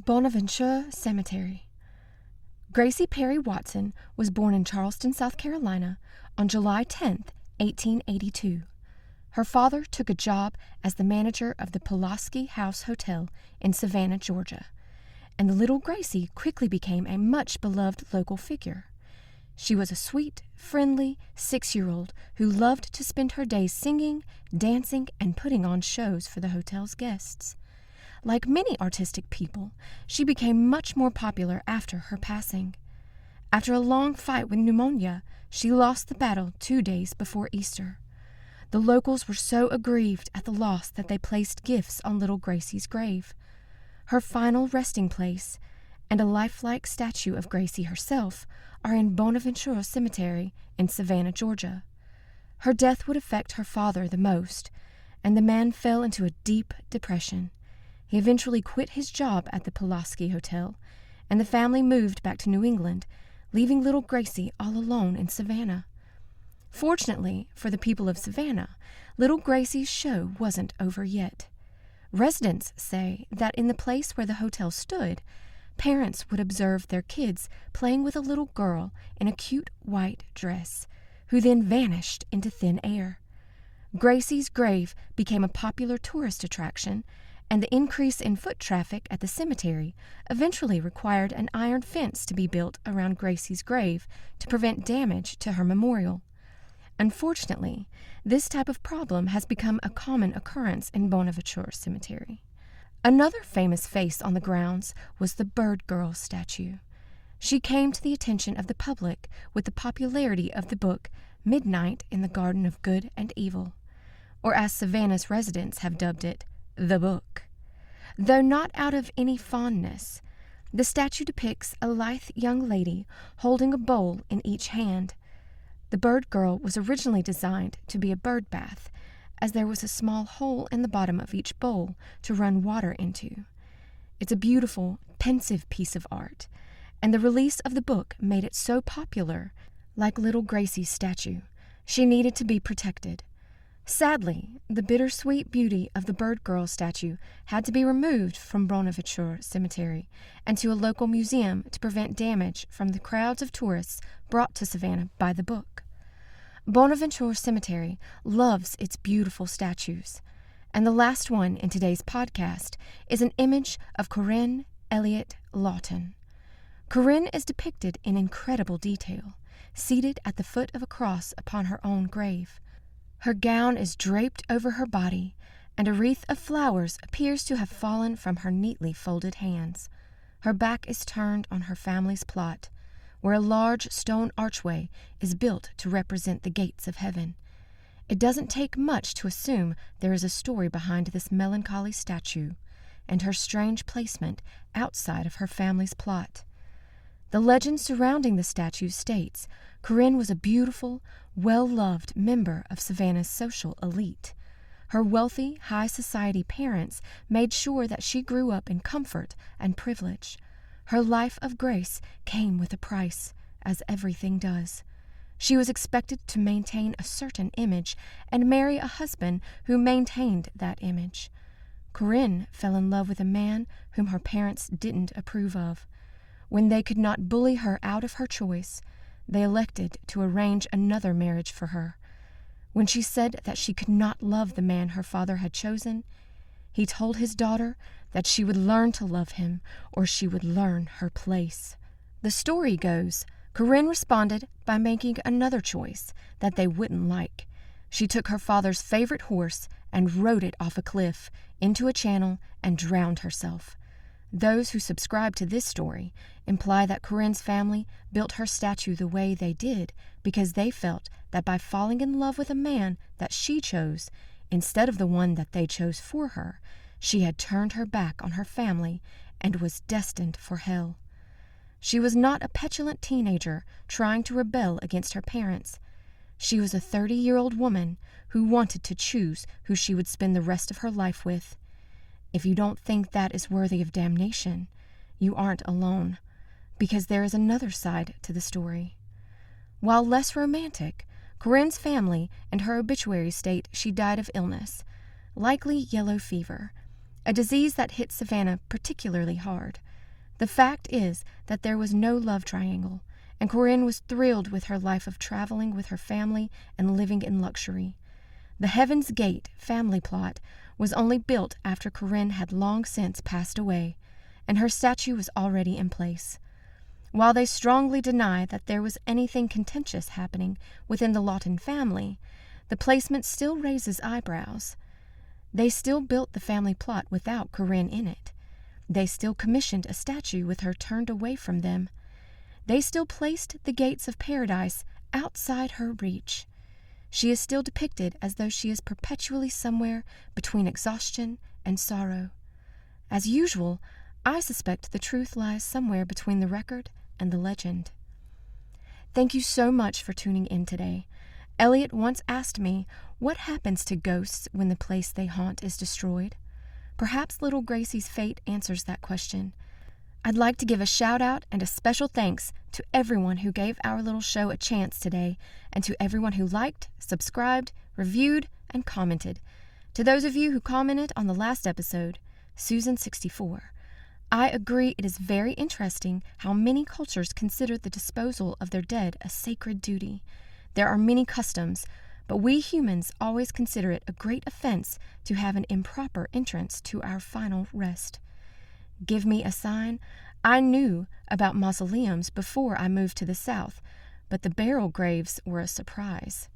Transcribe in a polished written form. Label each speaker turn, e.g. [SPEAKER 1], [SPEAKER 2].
[SPEAKER 1] Bonaventure Cemetery. Gracie Perry Watson was born in Charleston, South Carolina on July 10, 1882. Her father took a job as the manager of the Pulaski House Hotel in Savannah, Georgia, and the little Gracie quickly became a much beloved local figure. She was a sweet, friendly 6-year-old who loved to spend her days singing, dancing, and putting on shows for the hotel's guests. Like many artistic people, she became much more popular after her passing. After a long fight with pneumonia, she lost the battle 2 days before Easter. The locals were so aggrieved at the loss that they placed gifts on little Gracie's grave. Her final resting place and a lifelike statue of Gracie herself are in Bonaventure Cemetery in Savannah, Georgia. Her death would affect her father the most, and the man fell into a deep depression. He eventually quit his job at the Pulaski Hotel, and the family moved back to New England, leaving little Gracie all alone in Savannah. Fortunately for the people of Savannah, little Gracie's show wasn't over yet. Residents say that in the place where the hotel stood, parents would observe their kids playing with a little girl in a cute white dress, who then vanished into thin air. Gracie's grave became a popular tourist attraction, and the increase in foot traffic at the cemetery eventually required an iron fence to be built around Gracie's grave to prevent damage to her memorial. Unfortunately, this type of problem has become a common occurrence in Bonaventure Cemetery. Another famous face on the grounds was the Bird Girl statue. She came to the attention of the public with the popularity of the book Midnight in the Garden of Good and Evil, or as Savannah's residents have dubbed it, the book. Though not out of any fondness, the statue depicts a lithe young lady holding a bowl in each hand. The Bird Girl was originally designed to be a bird bath, as there was a small hole in the bottom of each bowl to run water into. It's a beautiful, pensive piece of art, and the release of the book made it so popular. Like little Gracie's statue, she needed to be protected. Sadly, the bittersweet beauty of the Bird Girl statue had to be removed from Bonaventure Cemetery and to a local museum to prevent damage from the crowds of tourists brought to Savannah by the book. Bonaventure Cemetery loves its beautiful statues, and the last one in today's podcast is an image of Corinne Elliott Lawton. Corinne is depicted in incredible detail, seated at the foot of a cross upon her own grave. Her gown is draped over her body, and a wreath of flowers appears to have fallen from her neatly folded hands. Her back is turned on her family's plot, where a large stone archway is built to represent the gates of heaven. It doesn't take much to assume there is a story behind this melancholy statue and her strange placement outside of her family's plot. The legend surrounding the statue states Corinne was a beautiful, well-loved member of Savannah's social elite. Her wealthy, high society parents made sure that she grew up in comfort and privilege. Her life of grace came with a price, as everything does. She was expected to maintain a certain image and marry a husband who maintained that image. Corinne fell in love with a man whom her parents didn't approve of. When they could not bully her out of her choice, they elected to arrange another marriage for her. When she said that she could not love the man her father had chosen, he told his daughter that she would learn to love him or she would learn her place. The story goes, Corinne responded by making another choice that they wouldn't like. She took her father's favorite horse and rode it off a cliff into a channel and drowned herself. Those who subscribe to this story imply that Corinne's family built her statue the way they did because they felt that by falling in love with a man that she chose, instead of the one that they chose for her, she had turned her back on her family and was destined for hell. She was not a petulant teenager trying to rebel against her parents. She was a 30-year-old woman who wanted to choose who she would spend the rest of her life with. If you don't think that is worthy of damnation, you aren't alone, because there is another side to the story. While less romantic, Corinne's family and her obituary state she died of illness, likely yellow fever, a disease that hit Savannah particularly hard. The fact is that there was no love triangle, and Corinne was thrilled with her life of traveling with her family and living in luxury. The Heaven's Gate family plot was only built after Corinne had long since passed away, and her statue was already in place. While they strongly deny that there was anything contentious happening within the Lawton family, the placement still raises eyebrows. They still built the family plot without Corinne in it. They still commissioned a statue with her turned away from them. They still placed the gates of paradise outside her reach. She is still depicted as though she is perpetually somewhere between exhaustion and sorrow. As usual, I suspect the truth lies somewhere between the record and the legend. Thank you so much for tuning in today. Elliot once asked me, what happens to ghosts when the place they haunt is destroyed? Perhaps little Gracie's fate answers that question. I'd like to give a shout out and a special thanks to everyone who gave our little show a chance today, and to everyone who liked, subscribed, reviewed, and commented. To those of you who commented on the last episode, Susan64, I agree it is very interesting how many cultures consider the disposal of their dead a sacred duty. There are many customs, but we humans always consider it a great offense to have an improper entrance to our final rest. Give me a sign. I knew about mausoleums before I moved to the South, but the burial graves were a surprise.